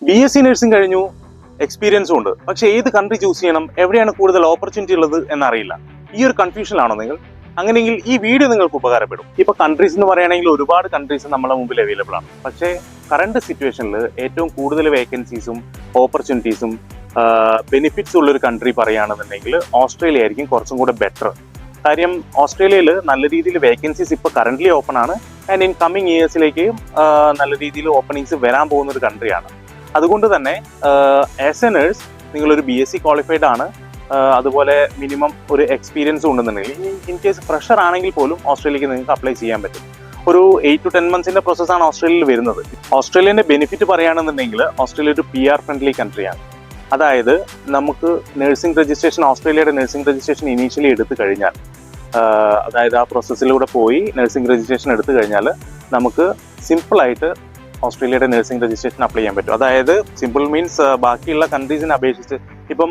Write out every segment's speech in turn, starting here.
BSc nursing കഴിഞ്ഞു, എക്സ്പീരിയൻസും ഉണ്ട്. പക്ഷെ ഏത് കൺട്രി ചൂസ് ചെയ്യണം, എവിടെയാണ് കൂടുതൽ ഓപ്പർച്യൂണിറ്റി ഉള്ളത് എന്നറിയില്ല. ഈ ഒരു കൺഫ്യൂഷനിലാണോ നിങ്ങൾ? അങ്ങനെയെങ്കിൽ ഈ വീഡിയോ നിങ്ങൾക്ക് ഉപകാരപ്പെടും. ഇപ്പൊ കൺട്രീസ് എന്ന് പറയുകയാണെങ്കിൽ ഒരുപാട് കൺട്രീസ് നമ്മുടെ മുമ്പിൽ അവൈലബിൾ ആണ്. പക്ഷേ കറണ്ട് സിറ്റുവേഷനിൽ ഏറ്റവും കൂടുതൽ വേക്കൻസീസും ഓപ്പർച്യൂണിറ്റീസും ബെനിഫിറ്റ്സ് ഉള്ളൊരു കൺട്രി പറയുകയാണെന്നുണ്ടെങ്കിൽ ഓസ്ട്രേലിയ ആയിരിക്കും കുറച്ചും കൂടെ ബെറ്റർ. കാര്യം ഓസ്ട്രേലിയയിൽ നല്ല രീതിയിൽ വേക്കൻസീസ് ഇപ്പോൾ കറന്റ്ലി ഓപ്പൺ ആണ്. ആൻഡ് ഇൻ കമ്മിങ് ഇയേഴ്സിലേക്ക് നല്ല രീതിയിൽ ഓപ്പണിങ്സ് വരാൻ പോകുന്ന ഒരു കൺട്രിയാണ്. അതുകൊണ്ട് തന്നെ ആസ് എ നേഴ്സ് നിങ്ങളൊരു BSc ക്വാളിഫൈഡ് ആണ്, അതുപോലെ മിനിമം ഒരു എക്സ്പീരിയൻസ് ഉണ്ടെന്നുണ്ടെങ്കിൽ ഇൻ കേസ് ഫ്രഷർ ആണെങ്കിൽ പോലും ഓസ്ട്രേലിയക്ക് നിങ്ങൾക്ക് അപ്ലൈ ചെയ്യാൻ പറ്റും. ഒരു 8 to 10 months പ്രോസസ്സാണ് ഓസ്ട്രേലിയയിൽ വരുന്നത്. ഓസ്ട്രേലിയൻ്റെ ബെനിഫിറ്റ് പറയുകയാണെന്നുണ്ടെങ്കിൽ ഓസ്ട്രേലിയ ഒരു PR ഫ്രണ്ട്ലി കൺട്രിയാണ്. അതായത് നമുക്ക് നഴ്സിംഗ് രജിസ്ട്രേഷൻ, ഓസ്ട്രേലിയയുടെ നഴ്സിംഗ് രജിസ്ട്രേഷൻ ഇനീഷ്യലി എടുത്തു കഴിഞ്ഞാൽ, അതായത് ആ പ്രോസസ്സിലൂടെ പോയി നഴ്സിംഗ് രജിസ്ട്രേഷൻ എടുത്തു കഴിഞ്ഞാൽ നമുക്ക് സിമ്പിളായിട്ട് ഓസ്ട്രേലിയയുടെ നഴ്സിംഗ് രജിസ്ട്രേഷൻ അപ്ലൈ ചെയ്യാൻ പറ്റും. അതായത് സിമ്പിൾ മീൻസ് ബാക്കിയുള്ള കൺട്രീസിനെ അപേക്ഷിച്ച് ഇപ്പം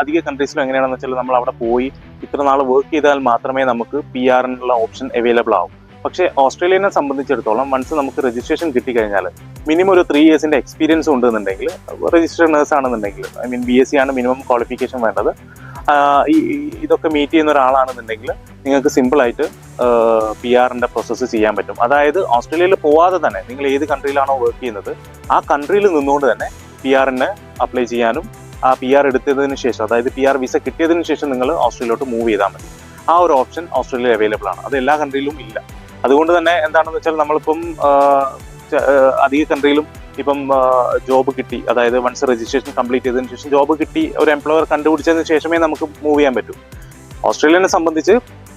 അധിക കൺട്രീസിലും എങ്ങനെയാണെന്ന് വെച്ചാൽ നമ്മൾ അവിടെ പോയി ഇത്ര നാൾ വർക്ക് ചെയ്താൽ മാത്രമേ നമുക്ക് PR-നുള്ള ഓപ്ഷൻ അവൈലബിൾ ആവും. പക്ഷേ ഓസ്ട്രേലിയനെ സംബന്ധിച്ചിടത്തോളം വൺസ് നമുക്ക് രജിസ്ട്രേഷൻ കിട്ടിക്കഴിഞ്ഞാൽ മിനിമം ഒരു 3 years എക്സ്പീരിയൻസ് ഉണ്ടെന്നുണ്ടെങ്കിൽ, രജിസ്റ്റേർഡ് നേഴ്സ് ആണെന്നുണ്ടെങ്കിൽ, ഐ മീൻ BSc ആണ് മിനിമം ക്വാളിഫിക്കേഷൻ വേണ്ടത്, ഇതൊക്കെ മീറ്റ് ചെയ്യുന്ന ഒരാളാണെന്നുണ്ടെങ്കിൽ നിങ്ങൾക്ക് സിമ്പിളായിട്ട് PR-ന്റെ പ്രോസസ്സ് ചെയ്യാൻ പറ്റും. അതായത് ഓസ്ട്രേലിയയിൽ പോവാതെ തന്നെ നിങ്ങൾ ഏത് കൺട്രിയിലാണോ വർക്ക് ചെയ്യുന്നത് ആ കൺട്രിയിൽ നിന്നുകൊണ്ട് തന്നെ PR-ന് അപ്ലൈ ചെയ്യാനും, ആ PR എടുത്തതിന് ശേഷം, അതായത് PR വിസ കിട്ടിയതിന് ശേഷം നിങ്ങൾ ഓസ്ട്രേലിയയിലോട്ട് മൂവ് ചെയ്താൽ മതി. ആ ഒരു ഓപ്ഷൻ ഓസ്ട്രേലിയയിൽ അവൈലബിൾ ആണ്. അത് എല്ലാ കൺട്രിയിലും ഇല്ല. അതുകൊണ്ട് തന്നെ എന്താണെന്ന് വെച്ചാൽ നമ്മളിപ്പം അധിക കൺട്രിയിലും ഇപ്പം ജോബ് കിട്ടി, അതായത് വൺസ് രജിസ്ട്രേഷൻ കംപ്ലീറ്റ് ചെയ്തതിന് ശേഷം ജോബ് കിട്ടി ഒരു എംപ്ലോയർ കണ്ടുപിടിച്ചതിന് ശേഷമേ നമുക്ക് മൂവ് ചെയ്യാൻ പറ്റൂ. ഓസ്ട്രേലിയനെ സംബന്ധിച്ച്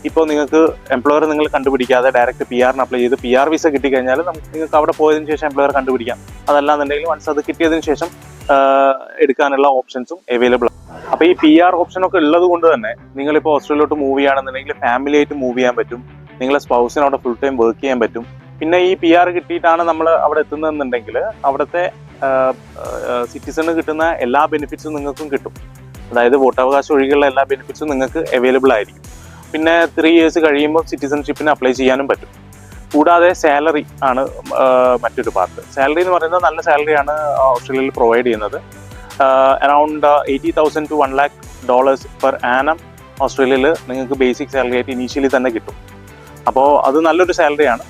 ഇപ്പോൾ നിങ്ങൾക്ക് എംപ്ലോയർ നിങ്ങൾ കണ്ടുപിടിക്കാതെ ഡയറക്റ്റ് PR-ന് അപ്ലൈ ചെയ്ത് PR വിസ കിട്ടിക്കഴിഞ്ഞാൽ നിങ്ങൾക്ക് അവിടെ പോയതിനു ശേഷം എംപ്ലോയർ കണ്ടുപിടിക്കാം. അതല്ലാന്നുണ്ടെങ്കിൽ വൺസ് അത് കിട്ടിയതിന് ശേഷം എടുക്കാനുള്ള ഓപ്ഷൻസും അവൈലബിൾ ആണ്. അപ്പോൾ ഈ PR ഓപ്ഷനൊക്കെ ഉള്ളത് കൊണ്ട് തന്നെ നിങ്ങളിപ്പോൾ ഓസ്ട്രേലിയയിലോട്ട് മൂവ് ചെയ്യുകയാണെന്നുണ്ടെങ്കിൽ ഫാമിലി ആയിട്ട് മൂവ് ചെയ്യാൻ പറ്റും, നിങ്ങളെ സ്പൗസിന് അവിടെ ഫുൾ ടൈം വർക്ക് ചെയ്യാൻ പറ്റും. പിന്നെ ഈ PR കിട്ടിയിട്ടാണ് നമ്മൾ അവിടെ എത്തുന്നതെന്നുണ്ടെങ്കിൽ അവിടുത്തെ സിറ്റിസണ് കിട്ടുന്ന എല്ലാ ബെനിഫിറ്റ്സും നിങ്ങൾക്കും കിട്ടും. അതായത് വോട്ടവകാശം ഒഴികെയുള്ള എല്ലാ ബെനിഫിറ്റ്സും നിങ്ങൾക്ക് അവൈലബിൾ ആയിരിക്കും. പിന്നെ 3 years കഴിയുമ്പോൾ സിറ്റിസൺഷിപ്പിന് അപ്ലൈ ചെയ്യാനും പറ്റും. കൂടാതെ സാലറി ആണ് മറ്റൊരു പാർട്ട്. സാലറി എന്ന് പറയുന്നത് നല്ല സാലറിയാണ് ഓസ്ട്രേലിയയിൽ പ്രൊവൈഡ് ചെയ്യുന്നത്. Around $80,000 to $1 lakh per annum ഓസ്ട്രേലിയയിൽ നിങ്ങൾക്ക് ബേസിക് സാലറി ആയിട്ട് ഇനീഷ്യലി തന്നെ കിട്ടും. അപ്പോൾ അത് നല്ലൊരു സാലറിയാണ്.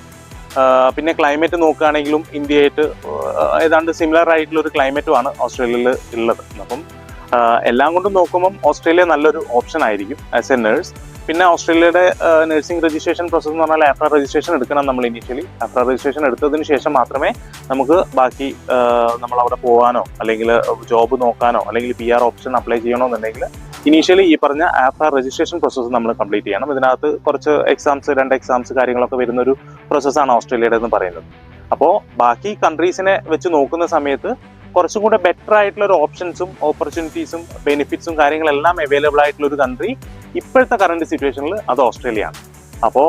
പിന്നെ ക്ലൈമറ്റ് നോക്കുകയാണെങ്കിലും ഇന്ത്യയായിട്ട് ഏതാണ്ട് സിമിലർ ആയിട്ടുള്ളൊരു ക്ലൈമറ്റുമാണ് ഓസ്ട്രേലിയയിൽ ഉള്ളത്. അപ്പം എല്ലാം കൊണ്ടും നോക്കുമ്പം ഓസ്ട്രേലിയ നല്ലൊരു ഓപ്ഷൻ ആയിരിക്കും ആസ് എ നേഴ്സ്. പിന്നെ ഓസ്ട്രേലിയയുടെ നഴ്സിംഗ് രജിസ്ട്രേഷൻ പ്രോസസ്സ് എന്ന് പറഞ്ഞാൽ AFRA രജിസ്ട്രേഷൻ എടുക്കണം നമ്മൾ ഇനീഷ്യലി. AFRA രജിസ്ട്രേഷൻ എടുത്തതിന് ശേഷം മാത്രമേ നമുക്ക് ബാക്കി നമ്മളവിടെ പോകാനോ അല്ലെങ്കിൽ ജോബ് നോക്കാനോ അല്ലെങ്കിൽ PR ഓപ്ഷൻ അപ്ലൈ ചെയ്യണമെന്നുണ്ടെങ്കിൽ ഇനീഷ്യലി ഈ പറഞ്ഞ AFRA രജിസ്ട്രേഷൻ പ്രോസസ്സ് നമ്മൾ കംപ്ലീറ്റ് ചെയ്യണം. ഇതിനകത്ത് കുറച്ച് എക്സാംസ്, 2 എക്സാംസ് കാര്യങ്ങളൊക്കെ വരുന്നൊരു പ്രോസസ്സാണ് ഓസ്ട്രേലിയയുടെ എന്ന് പറയുന്നത്. അപ്പോൾ ബാക്കി കൺട്രീസിനെ വെച്ച് നോക്കുന്ന സമയത്ത് കുറച്ചും കൂടെ ബെറ്റർ ആയിട്ടുള്ള ഒരു ഓപ്ഷൻസും ഓപ്പർച്യൂണിറ്റീസും ബെനിഫിറ്റ്സും കാര്യങ്ങളെല്ലാം അവൈലബിൾ ആയിട്ടുള്ള ഒരു കൺട്രി ഇപ്പോഴത്തെ കറണ്ട് സിറ്റുവേഷനിൽ അത് ഓസ്ട്രേലിയയാണ്. അപ്പോൾ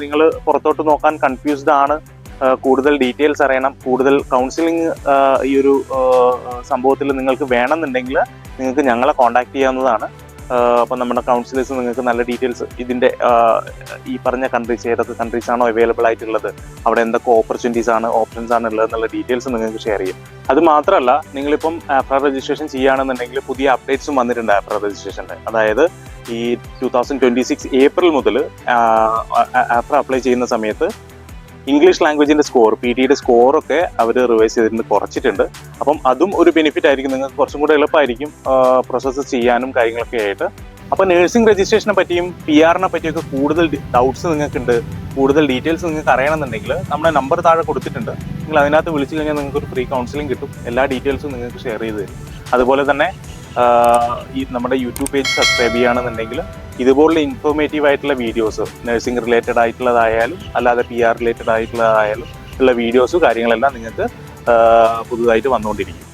നിങ്ങൾ പുറത്തോട്ട് നോക്കാൻ കൺഫ്യൂസ്ഡ് ആണ്, കൂടുതൽ ഡീറ്റെയിൽസ് അറിയണം, കൂടുതൽ കൗൺസിലിംഗ് ഈ ഒരു സംഭവത്തിൽ നിങ്ങൾക്ക് വേണമെന്നുണ്ടെങ്കിൽ നിങ്ങൾക്ക് ഞങ്ങളെ കോൺടാക്ട് ചെയ്യാവുന്നതാണ്. അപ്പം നമ്മുടെ കൗൺസിലേഴ്സ് നിങ്ങൾക്ക് നല്ല ഡീറ്റെയിൽസ് ഇതിൻ്റെ ഈ പറഞ്ഞ കൺട്രീസ് ഏതൊക്കെ കൺട്രീസ് ആണോ അവൈലബിൾ ആയിട്ടുള്ളത്, അവിടെ എന്തൊക്കെ ഓപ്പർച്യൂണിറ്റീസ് ആണ് ഓപ്ഷൻസ് ആണ് ഉള്ളത് എന്നുള്ള ഡീറ്റെയിൽസ് നിങ്ങൾക്ക് ഷെയർ ചെയ്യും. അത് മാത്രമല്ല നിങ്ങളിപ്പം AFRA രജിസ്ട്രേഷൻ ചെയ്യുകയാണെന്നുണ്ടെങ്കിൽ പുതിയ അപ്ഡേറ്റ്സും വന്നിട്ടുണ്ട് AFRA രജിസ്ട്രേഷൻ്റെ. അതായത് ഈ 2026 ഏപ്രിൽ മുതൽ AFRA അപ്ലൈ ചെയ്യുന്ന സമയത്ത് ഇംഗ്ലീഷ് ലാംഗ്വേജിൻ്റെ സ്കോർ, PTയുടെ സ്കോറൊക്കെ അവർ റിവൈസ് ചെയ്തിട്ട് കുറച്ചിട്ടുണ്ട്. അപ്പം അതും ഒരു ബെനിഫിറ്റ് ആയിരിക്കും, നിങ്ങൾക്ക് കുറച്ചും കൂടെ എളുപ്പമായിരിക്കും പ്രോസസ്സ് ചെയ്യാനും കാര്യങ്ങളൊക്കെ ആയിട്ട്. അപ്പോൾ നഴ്സിംഗ് രജിസ്ട്രേഷനെ പറ്റിയും PR-നെ പറ്റിയൊക്കെ കൂടുതൽ ഡൗട്ട്സ് നിങ്ങൾക്കുണ്ട്, കൂടുതൽ ഡീറ്റെയിൽസ് നിങ്ങൾക്ക് അറിയണമെന്നുണ്ടെങ്കിൽ നമ്മുടെ നമ്പർ താഴെ കൊടുത്തിട്ടുണ്ട്. നിങ്ങൾ അതിനകത്ത് വിളിച്ചു കഴിഞ്ഞാൽ നിങ്ങൾക്കൊരു ഫ്രീ കൗൺസിലിംഗ് കിട്ടും. എല്ലാ ഡീറ്റെയിൽസും നിങ്ങൾക്ക് ഷെയർ ചെയ്ത് തരും. അതുപോലെ തന്നെ ഈ നമ്മുടെ യൂട്യൂബ് പേജ് സബ്സ്ക്രൈബ് ചെയ്യുകയാണെന്നുണ്ടെങ്കിൽ ഇതുപോലുള്ള ഇൻഫോർമേറ്റീവ് ആയിട്ടുള്ള വീഡിയോസ്, നഴ്സിംഗ് റിലേറ്റഡ് ആയിട്ടുള്ളതായാലും അല്ലാതെ PR റിലേറ്റഡ് ആയിട്ടുള്ളതായാലും ഉള്ള വീഡിയോസ് കാര്യങ്ങളെല്ലാം നിങ്ങൾക്ക് പുതുതായിട്ട് വന്നുകൊണ്ടിരിക്കും.